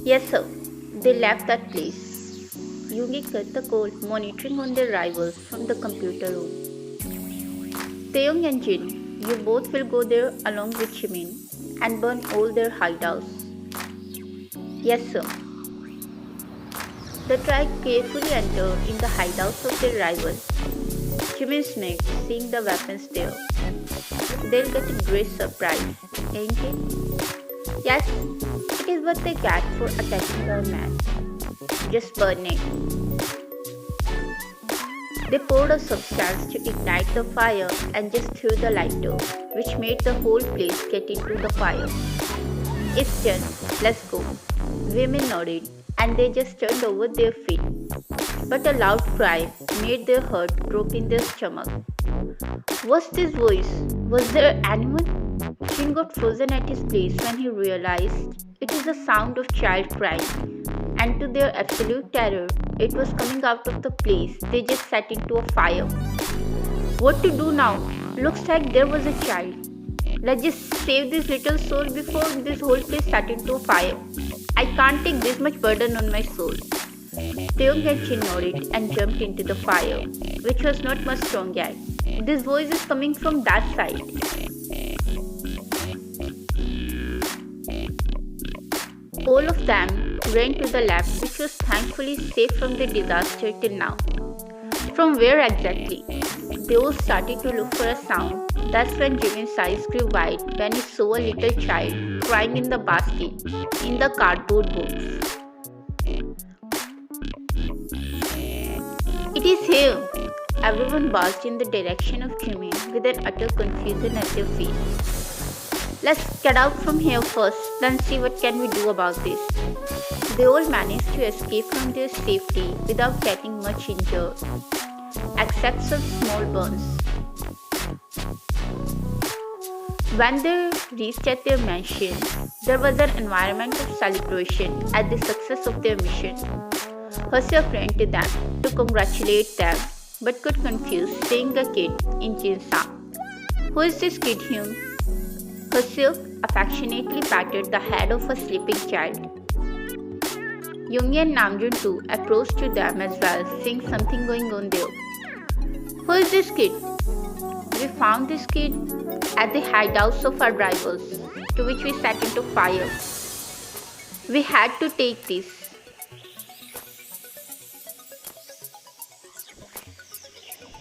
Yes, sir. They left that place. Yoongi cut the call, monitoring on their rivals from the computer room. Taeyong and Jin, you both will go there along with Jimin and burn all their hideouts. Yes, sir. The tribe carefully entered in the hideouts of their rivals. Jimin smirked, seeing the weapons there. They'll get a great surprise, ain't it? Yes, it is what they get for attacking our man. Just burn it. They poured a substance to ignite the fire and just threw the lighter, which made the whole place get into the fire. It's done, let's go. Women nodded and they just turned over their feet. But a loud cry made their heart drop in their stomach. What's this voice? Was there anyone? Shin got frozen at his place when he realized it was the sound of child crying. And to their absolute terror, it was coming out of the place they just set into a fire. What to do now? Looks like there was a child. Let's just save this little soul before this whole place set into a fire. I can't take this much burden on my soul. Taeyong and Jin nodded and jumped into the fire, which was not much strong yet. This voice is coming from that side. All of them ran to the left, which was thankfully safe from the disaster till now. From where exactly? They all started to look for a sound. That's when Jimin's eyes grew wide when he saw a little child crying in the basket in the cardboard box. It is here! Everyone barged in the direction of Jimin with an utter confusion at their feet. Let's get out from here first, then see what can we do about this. They all managed to escape from their safety without getting much injured, except some small burns. When they reached at their mansion, there was an environment of celebration at the success of their mission. Herself ran to them to congratulate them, but got confused seeing a kid in Jin's arm. Who is this kid, Hyun? Herself affectionately patted the head of a sleeping child. Yoongi and Namjoon too approached to them as well, seeing something going on there. Who is this kid? We found this kid at the hideouts of our rivals, to which we set into fire. We had to take this.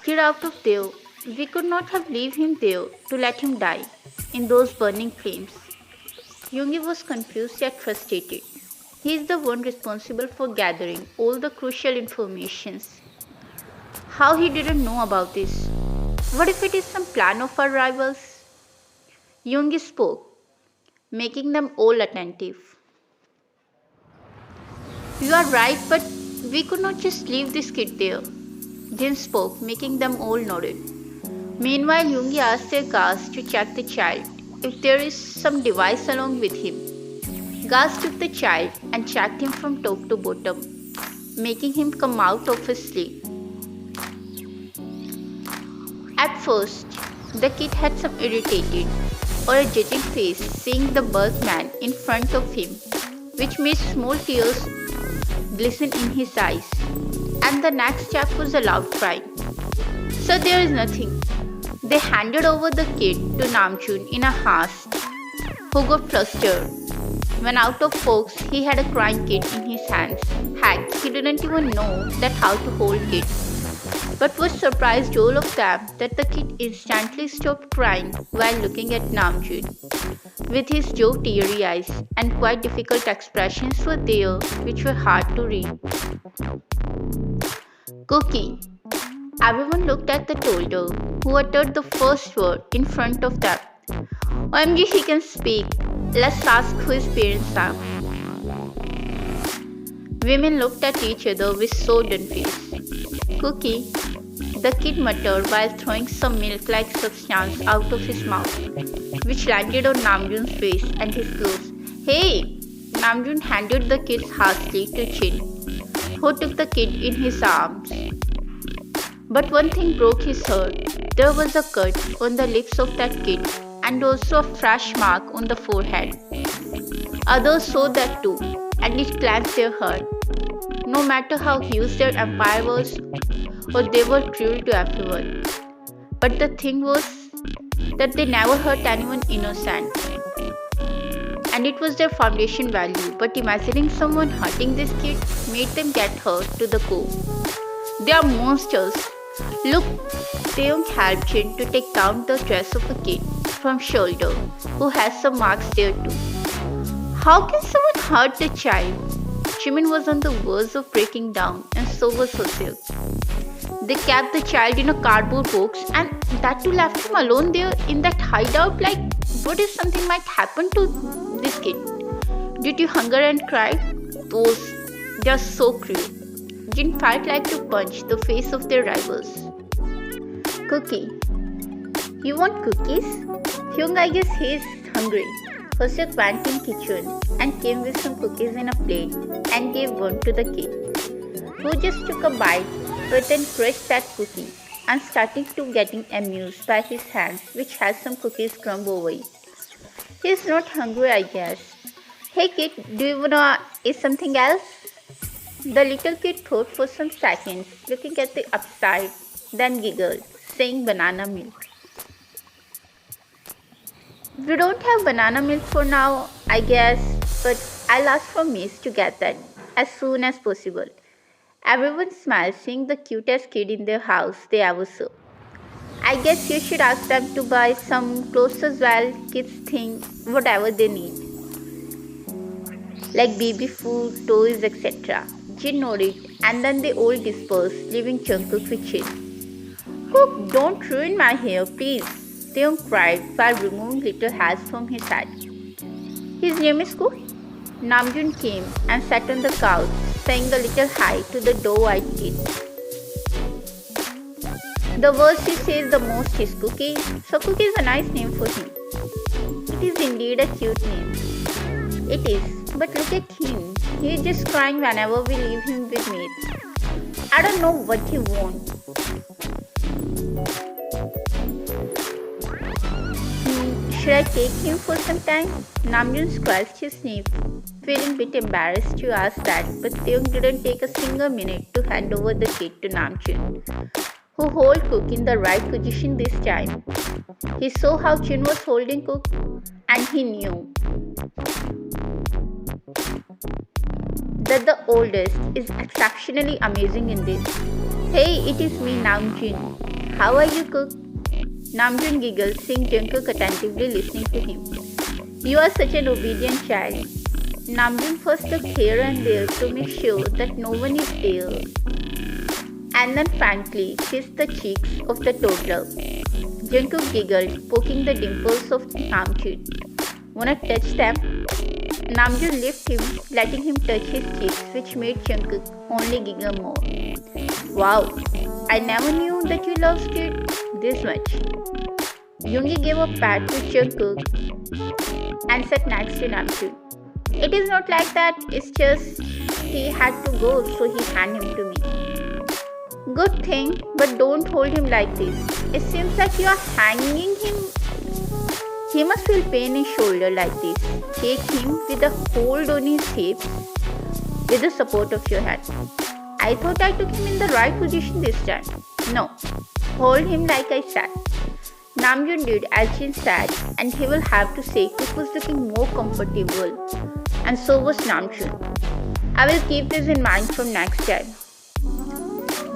Get out of there. We could not have left him there to let him die in those burning flames. Yoongi was confused yet frustrated. He is the one responsible for gathering all the crucial informations. How he didn't know about this? What if it is some plan of our rivals? Yoongi spoke, making them all attentive. You are right, but we could not just leave this kid there. Jin spoke, making them all nodded. Meanwhile, Yoongi asked their guards to check the child if there is some device along with him. Guards took the child and checked him from top to bottom, making him come out of his sleep. At first, the kid had some irritated or a judging face seeing the birth man in front of him, which made small tears glisten in his eyes. And the next step was a loud cry. So there is nothing. They handed over the kid to Namjoon in a haste, who got flustered. When out of focus, he had a crying kid in his hands. Heck, he didn't even know that how to hold it. But what surprised all of them that the kid instantly stopped crying while looking at Namjoon. With his jaw teary eyes and quite difficult expressions were there which were hard to read. Cookie. Everyone looked at the toddler who uttered the first word in front of them. OMG, he can speak. Let's ask who his parents are. Women looked at each other with sodden face. Cookie, the kid muttered while throwing some milk-like substance out of his mouth, which landed on Namjoon's face and his clothes. Hey! Namjoon handed the kid hastily to Jin, who took the kid in his arms. But one thing broke his heart. There was a cut on the lips of that kid and also a fresh mark on the forehead. Others saw that too, and it cleansed their heart. No matter how huge their empire was, or they were cruel to everyone. But the thing was that they never hurt anyone innocent. And it was their foundation value. But imagining someone hurting this kid made them get hurt to the core. They are monsters. Look, Taeyong helped Jin to take down the dress of a kid from shoulder who has some marks there too. How can someone hurt the child? Jimin was on the verge of breaking down, and so was Hoseok. They kept the child in a cardboard box, and that too left him alone there in that hideout. Like, what if something might happen to this kid? Due to hunger and cry? They are so cruel. Jin felt like to punch the face of their rivals. Cookie. You want cookies? Hyung, I guess he is hungry. Hoseok went in kitchen and came with some cookies in a plate and gave one to the kid, who just took a bite but then crushed that cookie and started to getting amused by his hands, which has some cookies crumb over it. He is not hungry, I guess. Hey kid, do you wanna eat something else? The little kid thought for some seconds, looking at the upside, then giggled, saying banana milk. We don't have banana milk for now, I guess, but I'll ask for Miss to get that as soon as possible. Everyone smiled, seeing the cutest kid in their house they ever saw. I guess you should ask them to buy some clothes as well. Kids think whatever they need, like baby food, toys, etc. Jin nodded, and then they all dispersed, leaving Jungkook with Jin. Cook, don't ruin my hair, please. Taeyong cried while removing little hairs from his head. His name is Cook. Namjoon came and sat on the couch, saying a little hi to the doe-eyed kid. The words he says the most is Cookie, so Cookie is a nice name for him. It is indeed a cute name. It is, but look at him. He is just crying whenever we leave him with mates. I don't know what he wants. Should I take him for some time? Namjoon scratched his sniff, feeling a bit embarrassed to ask that, but Taeyong didn't take a single minute to hand over the kid to Namjoon, who held Cook in the right position this time. He saw how Jin was holding Cook, and he knew that the oldest is exceptionally amazing in this. Hey, it is me, Namjoon. How are you, Cook? Namjoon giggled, seeing Jungkook attentively listening to him. You are such an obedient child. Namjoon first looked here and there to make sure that no one is there, and then frankly kissed the cheeks of the toddler. Jungkook giggled, poking the dimples of Namjoon. Wanna touch them? Namjoon lifted him, letting him touch his cheeks, which made Jungkook only giggle more. Wow, I never knew that you loved kid this much. Yoongi gave a pat to Jungkook and sat next to Namjoon. It is not like that, it's just he had to go, so he handed him to me. Good thing, but don't hold him like this. It seems like you are hanging him. He must feel pain in shoulder like this. Take him with a hold on his hips with the support of your hand. I thought I took him in the right position this time. No, hold him like I said. Namjoon did as Jin said, and he will have to say Cook was looking more comfortable, and so was Namjoon. I will keep this in mind from next time.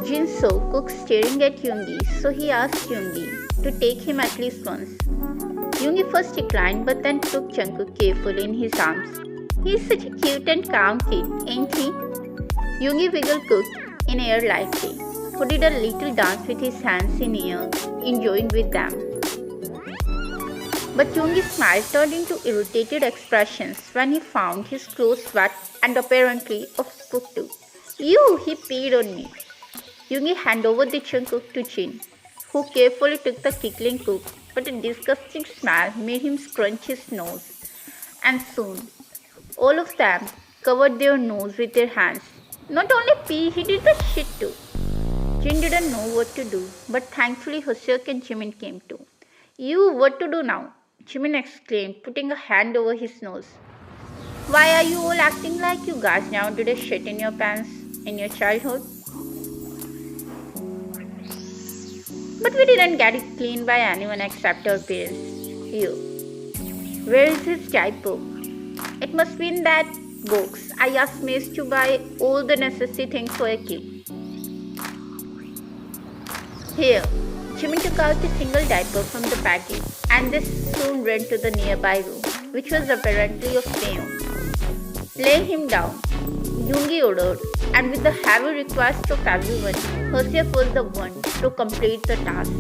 Jin saw Cook staring at Yoongi, so he asked Yoongi to take him at least once. Yoongi first declined, but then took Jungkook carefully in his arms. He is such a cute and calm kid, ain't he? Yoongi wiggled Cook in air lightly, who did a little dance with his hands in air, enjoying with them. But Yoongi's smile turned into irritated expressions when he found his clothes wet and apparently of Cook too. Ew, he peed on me. Yoongi handed over the Jungkook to Jin, who carefully took the tickling Cook, but a disgusting smell made him scrunch his nose. And soon, all of them covered their nose with their hands. Not only pee, he did the shit too. Jin didn't know what to do, but thankfully Hoseok and Jimin came too. What to do now? Jimin exclaimed, putting a hand over his nose. Why are you all acting like you guys never did a shit in your pants in your childhood? But we didn't get it cleaned by anyone except our parents. You. Where is his diaper? It must be in that box. I asked Mace to buy all the necessary things for a kid. Here, Jimmy took out a single diaper from the package and they soon ran to the nearby room, which was apparently of Taeyong. Laying him down, Yoongi ordered, and with the heavy request of everyone, Herseoff was the one to complete the task.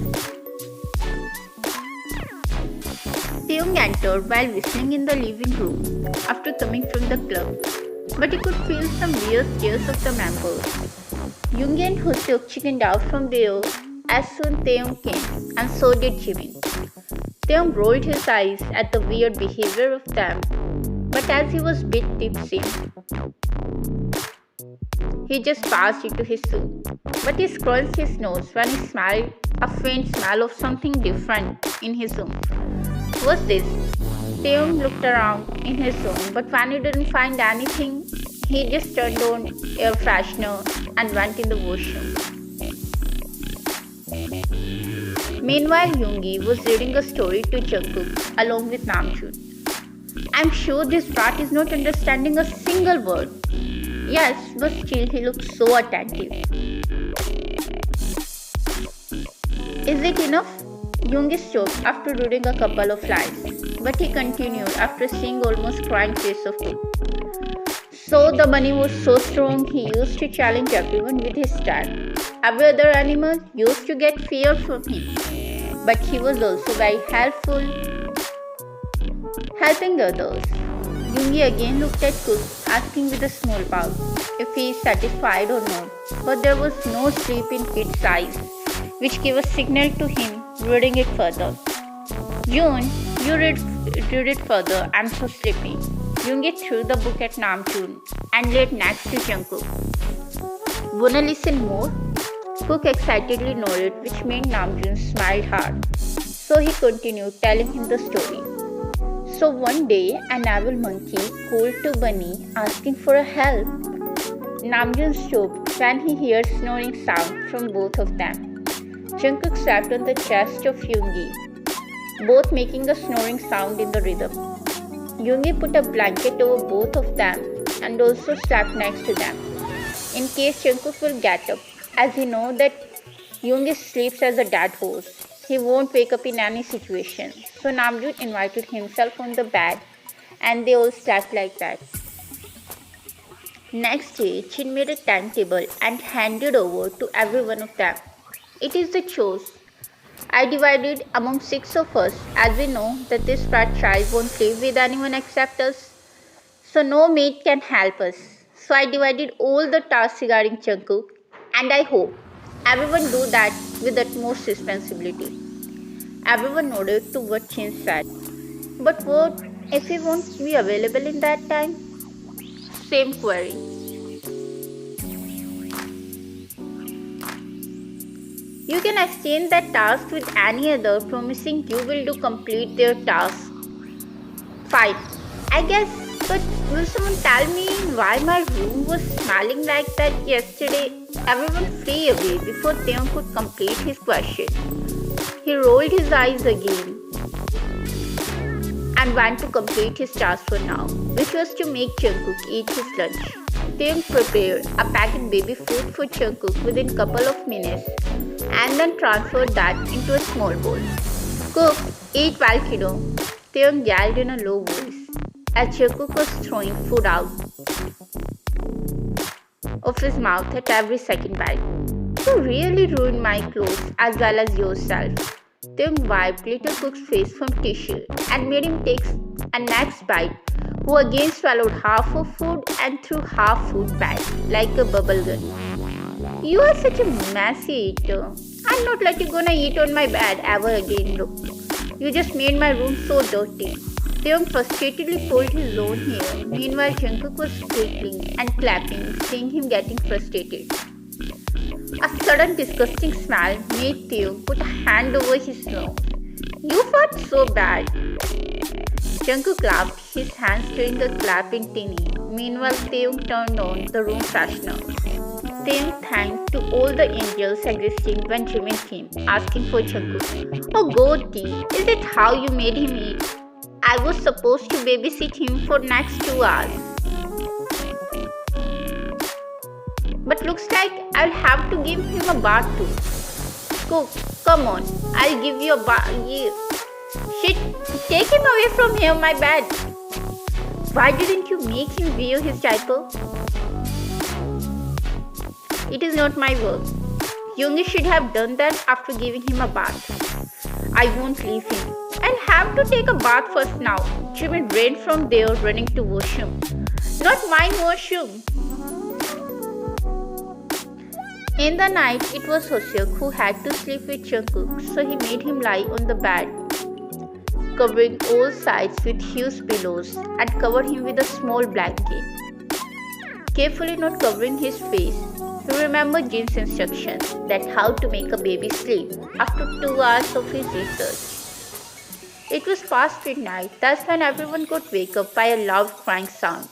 Taeyong entered while whistling in the living room after coming from the club, but he could feel some weird stares of the members. Yoongi and Herseoff chickened out from there as soon Taeyong came, and so did Jimin. Taeyong rolled his eyes at the weird behavior of them, but as he was a bit tipsy, he just passed into his soup. But he scrunched his nose when he smelled a faint smell of something different in his room. What's this? Taeyong looked around in his room, but when he didn't find anything, he just turned on air freshener and went in the washroom. Meanwhile, Yoongi was reading a story to Jungkook along with Namjoon. I'm sure this brat is not understanding a single word. Yes, but still he looks so attentive. Is it enough? Yoongi stopped after reading a couple of lines, but he continued after seeing almost crying face of Cook. So the bunny was so strong he used to challenge everyone with his style. Every other animal used to get fear from him, but he was also very helpful, helping others. Yoongi again looked at Cook, asking with a small pout if he is satisfied or not, but there was no sleep in Kit's eyes, which gave a signal to him, reading it further. June, you read it further, I'm so sleepy. Yoongi threw the book at Namjoon and laid next to Jungkook. Wanna listen more? Cook excitedly nodded, which made Namjoon smile hard. So he continued telling him the story. So one day, an evil monkey called to Bunny asking for a help. Namjoon stopped when he heard snoring sound from both of them. Jungkook sat on the chest of Yoongi, both making a snoring sound in the rhythm. Yoongi put a blanket over both of them and also slept next to them, in case Jungkook will get up, as he knows that Yoongi sleeps as a dead horse. He won't wake up in any situation. So Namjoon invited himself on the bed and they all slept like that. Next day, Jin made a timetable and handed over to every one of them. It is the chores. I divided among 6 of us, as we know that this brat child won't live with anyone except us. So no mate can help us. So I divided all the tasks regarding Jungkook, and I hope everyone do that with utmost responsibility. Everyone nodded to what Chin said. But what if he won't be available in that time? Same query. You can exchange that task with any other, promising you will do complete their task. Fine, I guess, but will someone tell me why my room was smelling like that yesterday? Everyone flee away before Taeyong could complete his question. He rolled his eyes again and went to complete his task for now, which was to make Jungkook eat his lunch. Taeyong prepared a packet baby food for Jungkook within a couple of minutes and then transferred that into a small bowl. Cook, eat well, kiddo, Taeyong yelled in a low voice as Jungkook was throwing food out of his mouth at every second bite. You really ruined my clothes as well as yourself. Taeyong wiped little Cook's face from tissue and made him take a next bite, who again swallowed half of food and threw half food back like a bubble gun. You are such a messy eater. I'm not like you gonna eat on my bed ever again, look. You just made my room so dirty. Taeyong frustratedly pulled his own hair. Meanwhile, Jungkook was giggling and clapping, seeing him getting frustrated. A sudden disgusting smell made Taeyong put a hand over his nose. You fart so bad. Jungkook clapped his hands during the clap in tinny. Meanwhile, Taeyong turned on the room freshener. Taeyong thanked to all the angels existing when Jimin came, asking for Jungkook. Oh God, T, is it how you made him eat? I was supposed to babysit him for next 2 hours. But looks like I'll have to give him a bath too. Cook, come on, I'll give you a bath. Shit, take him away from here, my bad. Why didn't you make him wear his diaper? It is not my work. Yoongi should have done that after giving him a bath. I won't leave him. I'll have to take a bath first now. Jimin ran from there running to washroom. Not my washroom. In the night, it was Hoseok who had to sleep with Jungkook, so he made him lie on the bed, covering all sides with huge pillows, and covered him with a small blanket, carefully not covering his face. He remembered Jin's instructions that how to make a baby sleep after 2 hours of his research. It was past midnight. That's when everyone got wake up by a loud crying sound.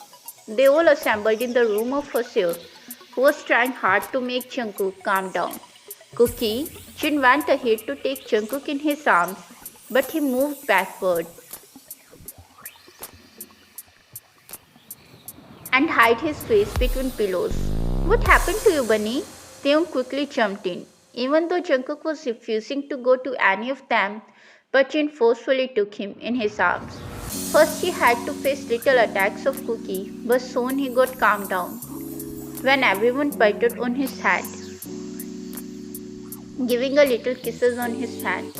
They all assembled in the room of Hoseok, who was trying hard to make Jungkook calm down. Cookie, Jin went ahead to take Jungkook in his arms, but he moved backward and hid his face between pillows. What happened to you, Bunny? Taeyong quickly jumped in. Even though Jungkook was refusing to go to any of them, but Jin forcefully took him in his arms. First he had to face little attacks of Cookie, but soon he got calmed down when everyone patted on his head, giving a little kisses on his hand.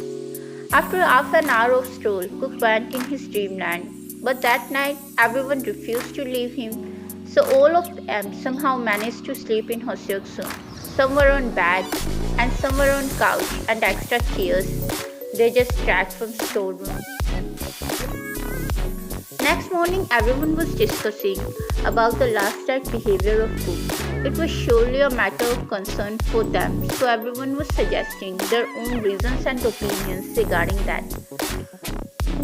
After half an hour of stroll, Cook went in his dreamland, but that night everyone refused to leave him, so all of them somehow managed to sleep in Hoseok's room. Some were on bed and some were on couch and extra chairs they just dragged from storeroom. Next morning, everyone was discussing about the last night behavior of Cook. It was surely a matter of concern for them, so everyone was suggesting their own reasons and opinions regarding that.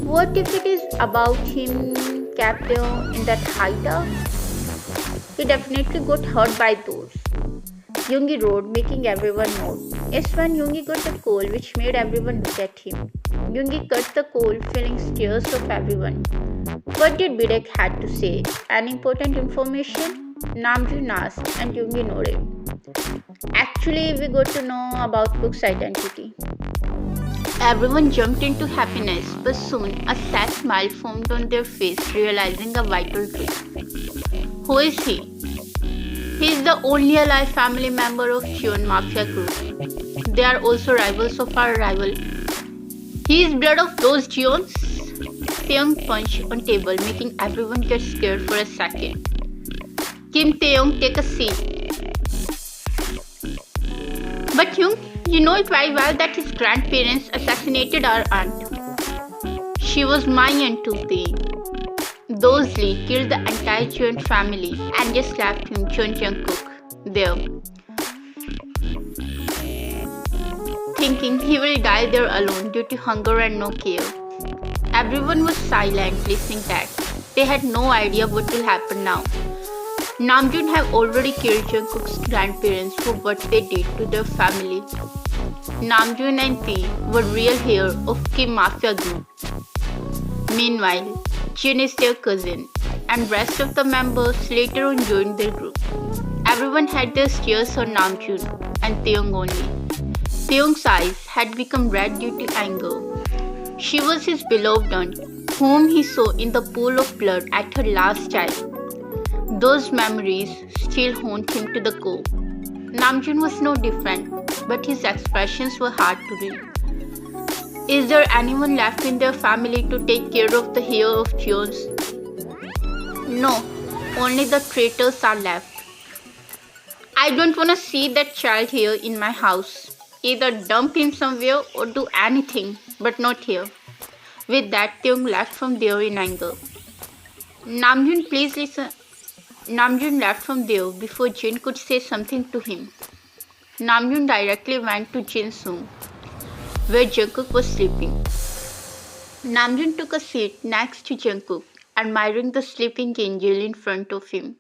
What if it is about him kept in that hideout? He definitely got hurt by those. Yoongi roared, making everyone move. It's when Yoongi got a call which made everyone look at him. Yoongi cut the call, filling stares of everyone. What did Bidek had to say? Any important information? Namjinff asked and Yoongi nodded. Actually, we got to know about Cook's identity. Everyone jumped into happiness, but soon a sad smile formed on their face, realizing a vital truth. Who is he? He is the only alive family member of Cheon Mafia group. They are also rivals of our rival. He is blood of those Cheons. Taeyong punched on table, making everyone get scared for a second. Kim Taeyong, take a seat. But Hyung, you know it very well that his grandparents assassinated our aunt. She was my aunt too, Taeyong. Those Lee killed the entire Cheon family and just left him, Jungkook, there, thinking he will die there alone due to hunger and no care. Everyone was silent, listening that. They had no idea what will happen now. Namjoon have already killed Jungkook's grandparents for what they did to their family. Namjoon and T were real heir of Kim Mafia group. Meanwhile, Jin is their cousin, and rest of the members later on joined their group. Everyone had their stares on Namjoon and Taeyong only. Taeyong's eyes had become red due to anger. She was his beloved aunt, whom he saw in the pool of blood at her last child. Those memories still haunt him to the core. Namjoon was no different, but his expressions were hard to read. Is there anyone left in their family to take care of the heir of Cheons? No, only the traitors are left. I don't want to see that child here in my house. Either dump him somewhere or do anything, but not here. With that, Taeyong left from there in anger. Namjoon, please listen. Namjoon left from there before Jin could say something to him. Namjoon directly went to Jin's room, where Jungkook was sleeping. Namjoon took a seat next to Jungkook, admiring the sleeping angel in front of him.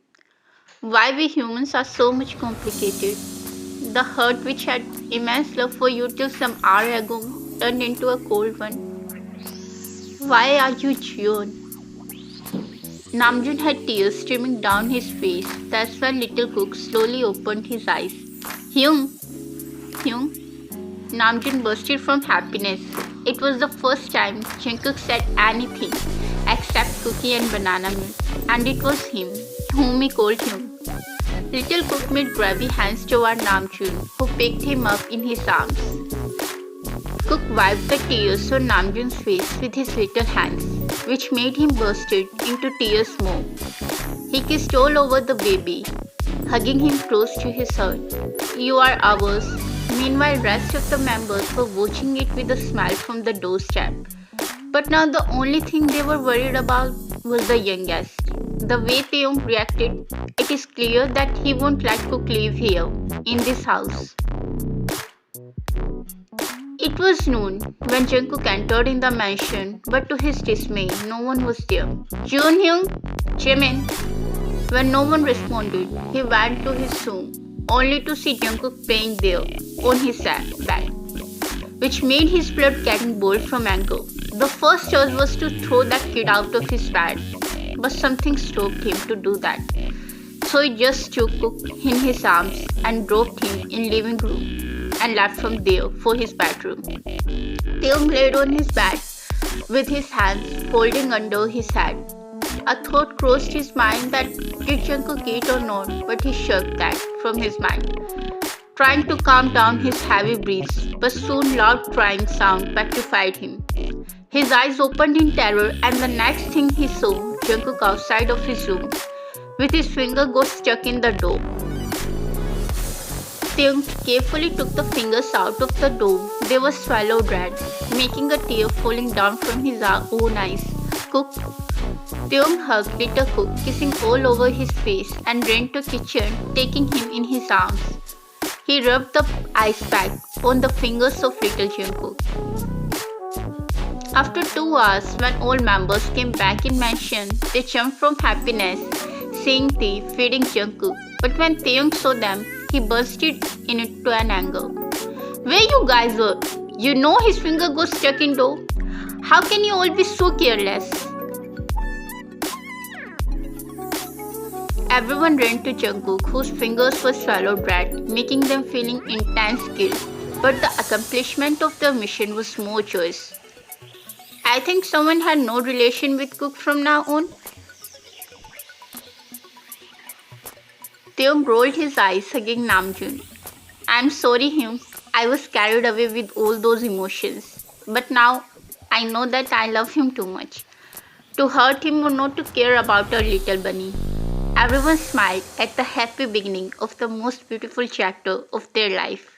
Why we humans are so much complicated. The heart which had immense love for you till some hour ago turned into a cold one. Why are you Jeon? Namjoon had tears streaming down his face. That's when Little Cook slowly opened his eyes. Hyung! Hyung! Namjoon bursted from happiness. It was the first time Jungkook said anything except cookie and banana milk, and it was him whom he called Hyung. Little Cook made grabby hands toward Namjoon, who picked him up in his arms. Cook wiped the tears on Namjoon's face with his little hands, which made him burst into tears more. He kissed all over the baby, hugging him close to his heart. You are ours. Meanwhile, rest of the members were watching it with a smile from the doorstep. But now the only thing they were worried about was the youngest. The way Taeyong reacted, it is clear that he won't let Cook live here, in this house. It was noon when Jungkook entered in the mansion, but to his dismay, no one was there. Junhyung, Jimin. When no one responded, he went to his room, only to see Jungkook playing there on his bed, which made his blood getting boiled from anger. The first urge was to throw that kid out of his bed, but something stopped him to do that. So he just took Cook in his arms and dropped him in living room and left from there for his bedroom. Taeyong laid on his bed with his hands folding under his head. A thought crossed his mind that did Jungkook eat or not, but he shook that from his mind, trying to calm down his heavy breaths, but soon loud crying sound petrified him. His eyes opened in terror, and the next thing he saw, Jungkook outside of his room, with his finger got stuck in the door. Taeyong carefully took the fingers out of the door. They were swallowed red, making a tear falling down from his own eyes. Cook. Taeyong hugged Little Cook, kissing all over his face, and ran to kitchen, taking him in his arms. He rubbed the ice pack on the fingers of little Jungkook. After 2 hours, when all members came back in mansion, they jumped from happiness, seeing Tae feeding Jungkook. But when Taeyong saw them, he bursted into an anger. Where you guys were? You know his finger got stuck in door. How can you all be so careless? Everyone ran to Jungkook, whose fingers were swallowed red, making them feeling intense guilt. But the accomplishment of the mission was more joyous. I think someone had no relation with Cook from now on. Taeyong rolled his eyes, hugging Namjoon. I'm sorry, Hyung. I was carried away with all those emotions. But now I know that I love him too much to hurt him or not to care about our little bunny. Everyone smiled at the happy beginning of the most beautiful chapter of their life.